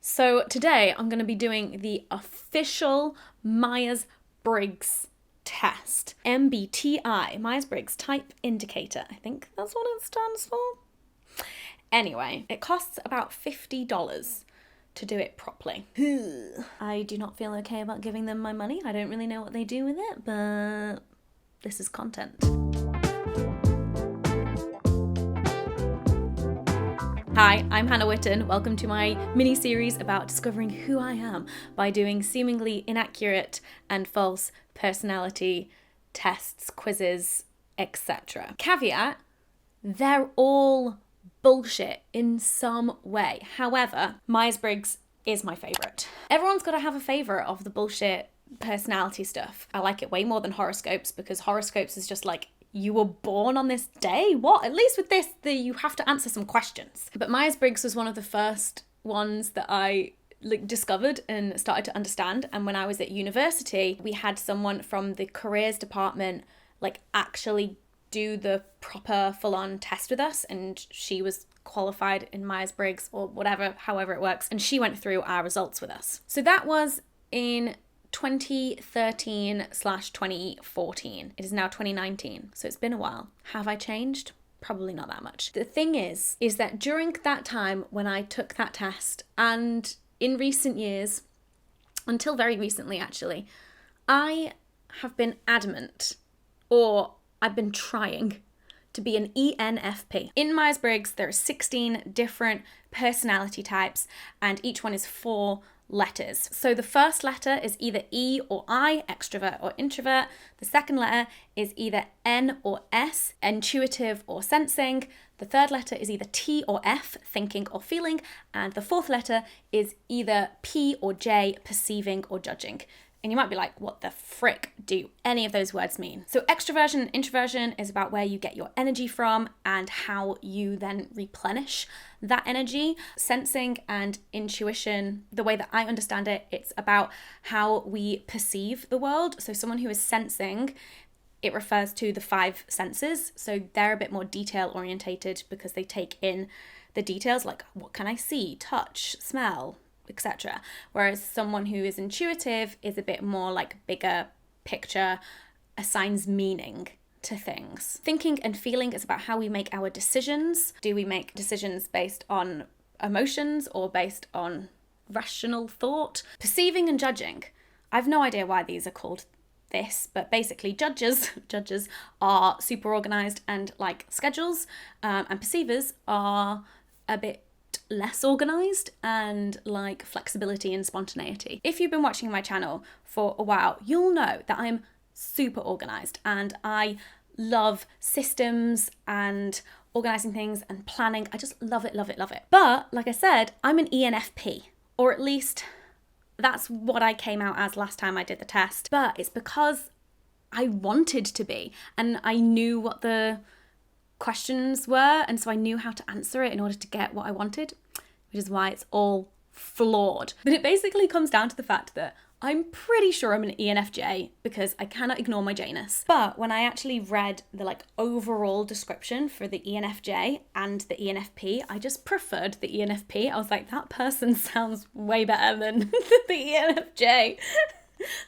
So today I'm going to be doing the official Myers-Briggs test. MBTI, Myers-Briggs Type Indicator. I think that's what it stands for. Anyway, it costs about $50 to do it properly. I do not feel okay about giving them my money. I don't really know what they do with it, but this is content. Hi, I'm Hannah Witton. Welcome to my mini-series about discovering who I am by doing seemingly inaccurate and false personality tests, quizzes, etc. Caveat, they're all bullshit in some way. However, Myers-Briggs is my favourite. Everyone's got to have a favourite of the bullshit personality stuff. I like it way more than horoscopes because horoscopes is just like, you were born on this day? What? At least with this, you have to answer some questions. But Myers-Briggs was one of the first ones that I discovered and started to understand. And when I was at university, we had someone from the careers department actually do the proper full-on test with us, and she was qualified in Myers-Briggs or whatever, however it works, and she went through our results with us. So that was in 2013/2014. It is now 2019, so it's been a while. Have I changed? Probably not that much. The thing is that during that time when I took that test, and in recent years, until very recently actually, I have been adamant, or I've been trying to be an ENFP. In Myers-Briggs, there are 16 different personality types, and each one is 4 letters. So the first letter is either E or I, extrovert or introvert. The second letter is either N or S, intuitive or sensing. The third letter is either T or F, thinking or feeling. And the fourth letter is either P or J, perceiving or judging. And you might be like, what the frick do any of those words mean? So extroversion and introversion is about where you get your energy from and how you then replenish that energy. Sensing and intuition, the way that I understand it, it's about how we perceive the world. So someone who is sensing, it refers to the 5 senses. So they're a bit more detail orientated because they take in the details, like what can I see, touch, smell, etc. Whereas someone who is intuitive is a bit more like bigger picture, assigns meaning to things. Thinking and feeling is about how we make our decisions. Do we make decisions based on emotions or based on rational thought? Perceiving and judging. I've no idea why these are called this, but basically judges are super organized and like schedules, and perceivers are a bit less organized and like flexibility and spontaneity. If you've been watching my channel for a while, you'll know that I'm super organized and I love systems and organizing things and planning. I just love it. But like I said, I'm an ENFP, or at least that's what I came out as last time I did the test. But it's because I wanted to be, and I knew what the questions were, and so I knew how to answer it in order to get what I wanted, which is why it's all flawed. But it basically comes down to the fact that I'm pretty sure I'm an ENFJ because I cannot ignore my Janus. But when I actually read the overall description for the ENFJ and the ENFP, I just preferred the ENFP. I was like, that person sounds way better than the ENFJ.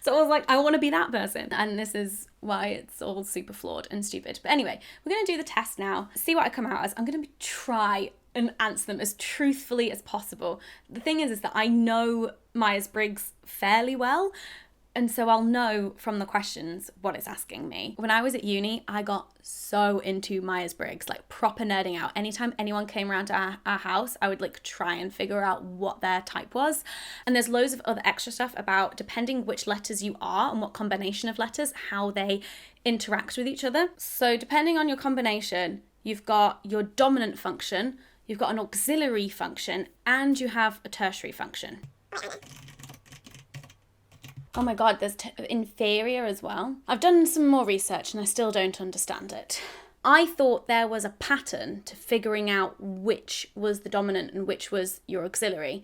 So I was like, I want to be that person. And this is why it's all super flawed and stupid. But anyway, we're going to do the test now, see what I come out as. I'm going to try and answer them as truthfully as possible. The thing is that I know Myers-Briggs fairly well, and so I'll know from the questions what it's asking me. When I was at uni, I got so into Myers-Briggs, proper nerding out. Anytime anyone came around to our house, I would try and figure out what their type was. And there's loads of other extra stuff about depending which letters you are and what combination of letters, how they interact with each other. So depending on your combination, you've got your dominant function, you've got an auxiliary function, and you have a tertiary function. Oh my God, there's inferior as well. I've done some more research and I still don't understand it. I thought there was a pattern to figuring out which was the dominant and which was your auxiliary.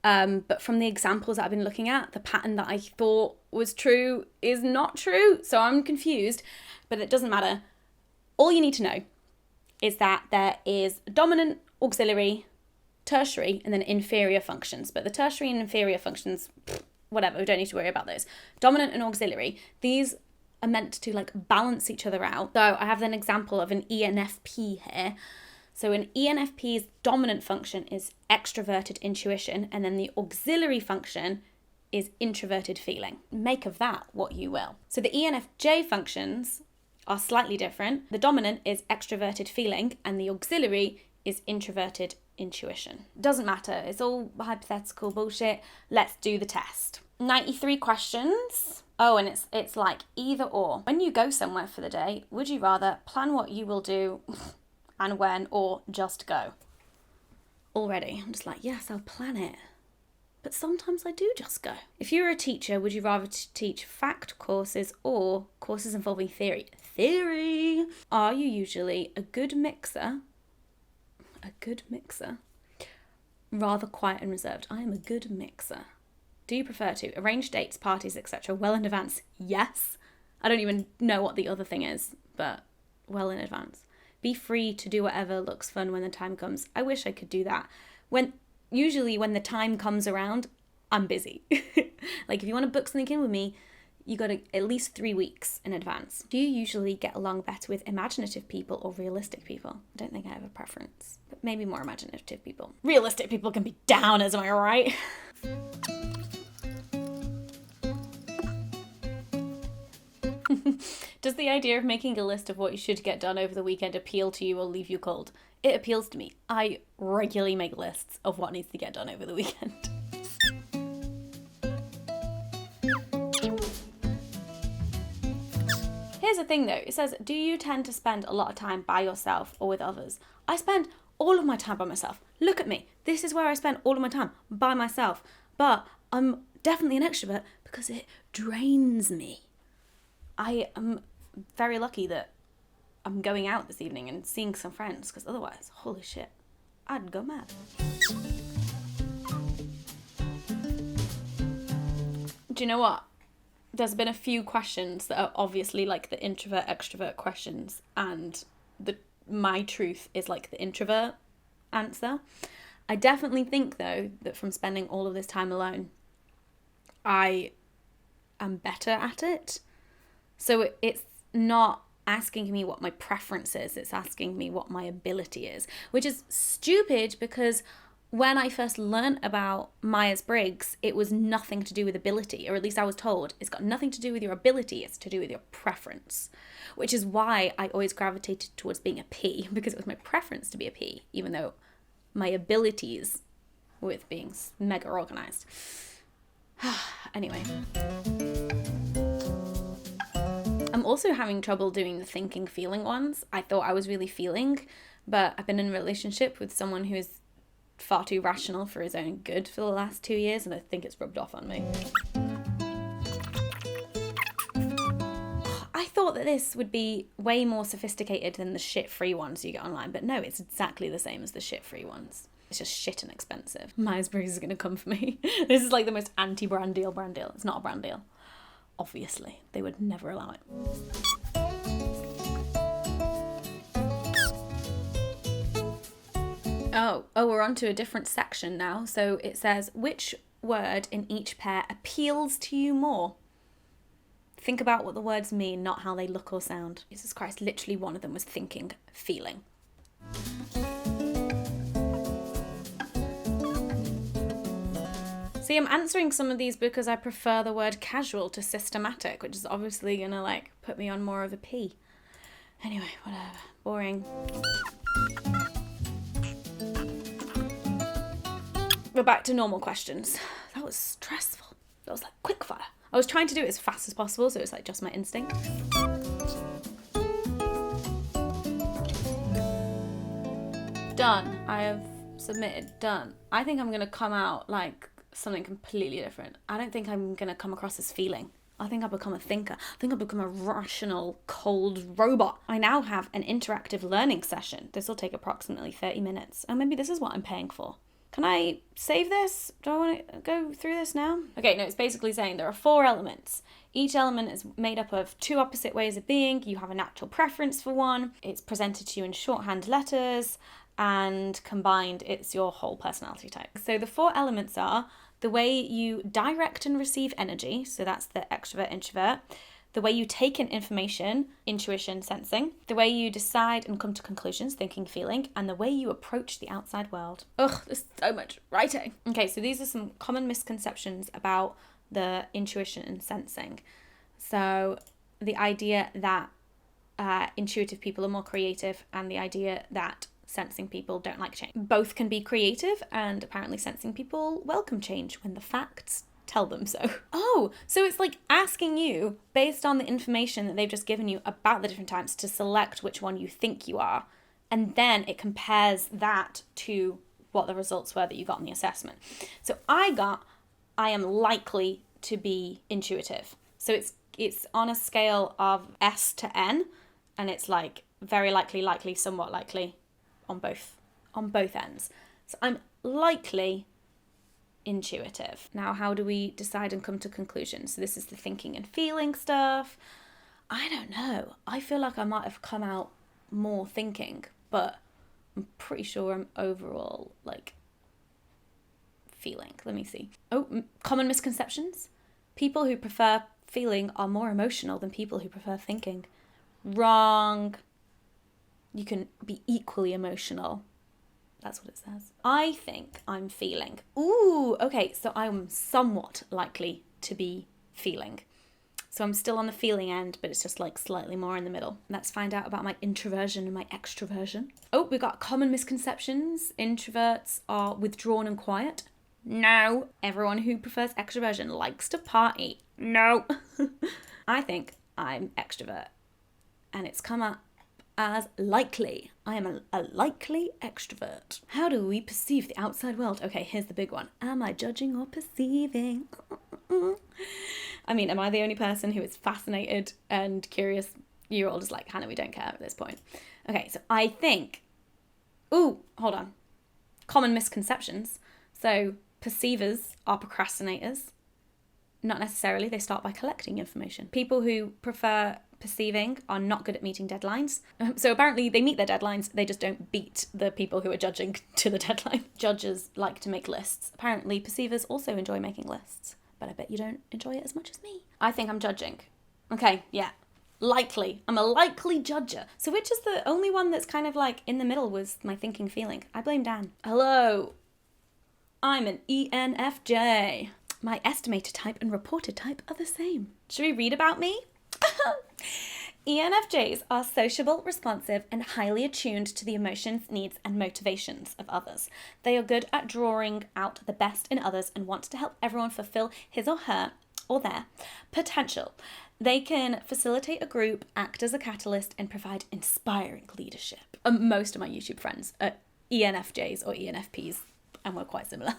But from the examples that I've been looking at, the pattern that I thought was true is not true. So I'm confused, but it doesn't matter. All you need to know is that there is dominant, auxiliary, tertiary and then inferior functions. But the tertiary and inferior functions, whatever, we don't need to worry about those. Dominant and auxiliary, these are meant to like balance each other out. So I have an example of an ENFP here. So an ENFP's dominant function is extroverted intuition, and then the auxiliary function is introverted feeling. Make of that what you will. So the ENFJ functions are slightly different. The dominant is extroverted feeling, and the auxiliary is introverted intuition. Doesn't matter, it's all hypothetical bullshit. Let's do the test. 93 questions. Oh, and it's like either or. When you go somewhere for the day, would you rather plan what you will do and when, or just go? Already, I'm just like, yes, I'll plan it. But sometimes I do just go. If you were a teacher, would you rather teach fact courses or courses involving theory? Theory! Are you usually a good mixer? A good mixer? Rather quiet and reserved. I am a good mixer. Do you prefer to arrange dates, parties, etc. well in advance? Yes. I don't even know what the other thing is, but well in advance. Be free to do whatever looks fun when the time comes. I wish I could do that. Usually when the time comes around, I'm busy. Like if you want to book something in with me, you got to at least 3 weeks in advance. Do you usually get along better with imaginative people or realistic people? I don't think I have a preference, but maybe more imaginative people. Realistic people can be downers, am I right? Does the idea of making a list of what you should get done over the weekend appeal to you or leave you cold? It appeals to me. I regularly make lists of what needs to get done over the weekend. Here's the thing though, it says, do you tend to spend a lot of time by yourself or with others? I spend all of my time by myself. Look at me. This is where I spend all of my time, by myself. But I'm definitely an extrovert because it drains me. I am very lucky that I'm going out this evening and seeing some friends, because otherwise, holy shit, I'd go mad. Do you know what? There's been a few questions that are obviously like the introvert extrovert questions, and my truth is like the introvert answer. I definitely think though that from spending all of this time alone, I am better at it. So it's not asking me what my preference is, it's asking me what my ability is, which is stupid because when I first learned about Myers-Briggs, it was nothing to do with ability, or at least I was told it's got nothing to do with your ability, it's to do with your preference, which is why I always gravitated towards being a P, because it was my preference to be a P, even though my abilities with being mega organized. Anyway. I'm also having trouble doing the thinking feeling ones. I thought I was really feeling, but I've been in a relationship with someone who is far too rational for his own good for the last 2 years, and I think it's rubbed off on me. I thought that this would be way more sophisticated than the shit-free ones you get online, but no, it's exactly the same as the shit-free ones. It's just shit and expensive. Myers-Briggs is going to come for me. This is like the most anti-brand deal. It's not a brand deal. Obviously, they would never allow it. Oh, we're on to a different section now. So it says, which word in each pair appeals to you more? Think about what the words mean, not how they look or sound. Jesus Christ, literally one of them was thinking, feeling. See, I'm answering some of these because I prefer the word casual to systematic, which is obviously gonna like put me on more of a P. Anyway, whatever. Boring. We're back to normal questions. That was stressful. That was like quick fire. I was trying to do it as fast as possible, so it's like just my instinct. Done. I have submitted. Done. I think I'm gonna come out like something completely different. I don't think I'm gonna come across as feeling. I think I'll become a thinker. I think I'll become a rational, cold robot. I now have an interactive learning session. This will take approximately 30 minutes. And maybe this is what I'm paying for. Can I save this? Do I want to go through this now? Okay, no, it's basically saying there are 4 elements. Each element is made up of 2 opposite ways of being. You have a natural preference for one. It's presented to you in shorthand letters. and combined, it's your whole personality type. So the 4 elements are the way you direct and receive energy, so that's the extrovert, introvert, the way you take in information, intuition, sensing, the way you decide and come to conclusions, thinking, feeling, and the way you approach the outside world. Ugh, there's so much writing. Okay, so these are some common misconceptions about the intuition and sensing. So the idea that intuitive people are more creative, and the idea that sensing people don't like change. Both can be creative, and apparently sensing people welcome change when the facts tell them so. Oh, so it's like asking you, based on the information that they've just given you about the different types, to select which one you think you are. And then it compares that to what the results were that you got in the assessment. So I am likely to be intuitive. So it's on a scale of S to N, and it's like very likely, likely, somewhat likely on both ends. So I'm likely intuitive. Now, how do we decide and come to conclusions? So this is the thinking and feeling stuff. I don't know. I feel like I might have come out more thinking, but I'm pretty sure I'm overall like feeling. Let me see. Oh, common misconceptions. People who prefer feeling are more emotional than people who prefer thinking. Wrong. You can be equally emotional. That's what it says. I think I'm feeling. Ooh, okay, so I'm somewhat likely to be feeling. So I'm still on the feeling end, but it's just like slightly more in the middle. Let's find out about my introversion and my extroversion. Oh, we got common misconceptions. Introverts are withdrawn and quiet. No. Everyone who prefers extroversion likes to party. No. I think I'm extrovert, and it's come up as likely. I am a likely extrovert. How do we perceive the outside world? Okay, here's the big one. Am I judging or perceiving? I mean, am I the only person who is fascinated and curious? You're all just like, Hannah, we don't care at this point. Okay, so I think... Ooh, hold on. Common misconceptions. So perceivers are procrastinators. Not necessarily. They start by collecting information. People who prefer perceiving are not good at meeting deadlines. So apparently they meet their deadlines, they just don't beat the people who are judging to the deadline. Judges like to make lists. Apparently perceivers also enjoy making lists, but I bet you don't enjoy it as much as me. I think I'm judging. Okay, yeah. Likely. I'm a likely judger. So which is the only one that's kind of like in the middle was my thinking feeling? I blame Dan. Hello. I'm an ENFJ. My estimated type and reported type are the same. Should we read about me? ENFJs are sociable, responsive, and highly attuned to the emotions, needs, and motivations of others. They are good at drawing out the best in others and want to help everyone fulfill his or her or their potential. They can facilitate a group, act as a catalyst, and provide inspiring leadership. Most of my YouTube friends are ENFJs or ENFPs, and we're quite similar.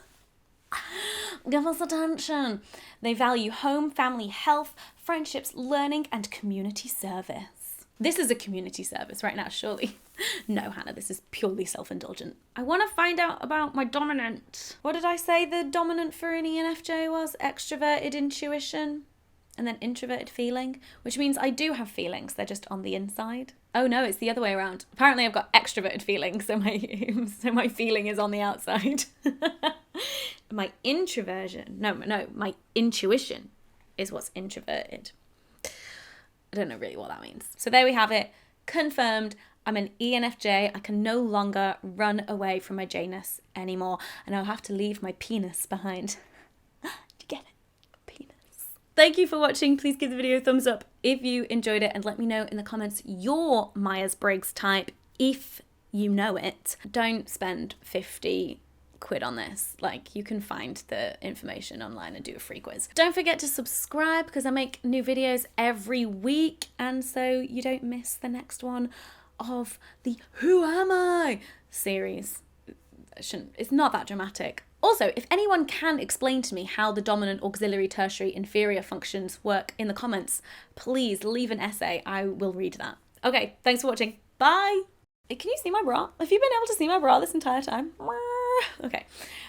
Give us attention. They value home, family, health, friendships, learning, and community service. This is a community service right now, surely. No, Hannah, this is purely self-indulgent. I want to find out about my dominant. What did I say the dominant for an ENFJ was? Extroverted intuition and then introverted feeling, which means I do have feelings. They're just on the inside. Oh no, it's the other way around. Apparently I've got extroverted feelings, so my feeling is on the outside. My introversion, my intuition is what's introverted. I don't know really what that means. So there we have it. Confirmed. I'm an ENFJ. I can no longer run away from my Janus anymore, and I'll have to leave my penis behind. Do you get it? Penis. Thank you for watching. Please give the video a thumbs up if you enjoyed it, and let me know in the comments your Myers-Briggs type if you know it. Don't spend 50 quid on this. Like, you can find the information online and do a free quiz. Don't forget to subscribe because I make new videos every week, and so you don't miss the next one of the Who Am I series. It's not that dramatic. Also, if anyone can explain to me how the dominant, auxiliary, tertiary, inferior functions work in the comments, please leave an essay. I will read that. Okay, thanks for watching. Bye. Can you see my bra? Have you been able to see my bra this entire time? Okay.